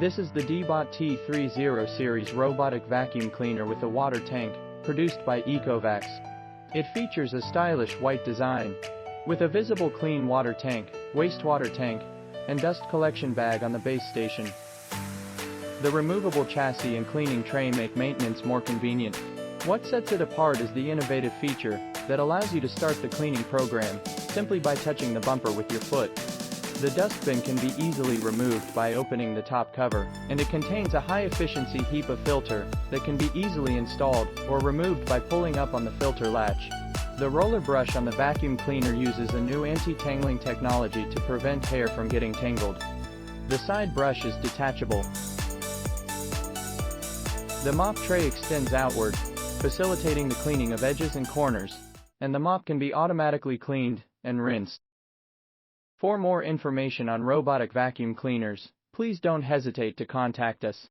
This is the T-Bot T30 series robotic vacuum cleaner with a water tank, produced by Ecovacs. It features a stylish white design, with a visible clean water tank, wastewater tank, and dust collection bag on the base station. The removable chassis and cleaning tray make maintenance more convenient. What sets it apart is the innovative feature that allows you to start the cleaning program simply by touching the bumper with your foot. The dustbin can be easily removed by opening the top cover, and it contains a high-efficiency HEPA filter that can be easily installed or removed by pulling up on the filter latch. The roller brush on the vacuum cleaner uses a new anti-tangling technology to prevent hair from getting tangled. The side brush is detachable. The mop tray extends outward, facilitating the cleaning of edges and corners, and the mop can be automatically cleaned and rinsed. For more information on robotic vacuum cleaners, please don't hesitate to contact us.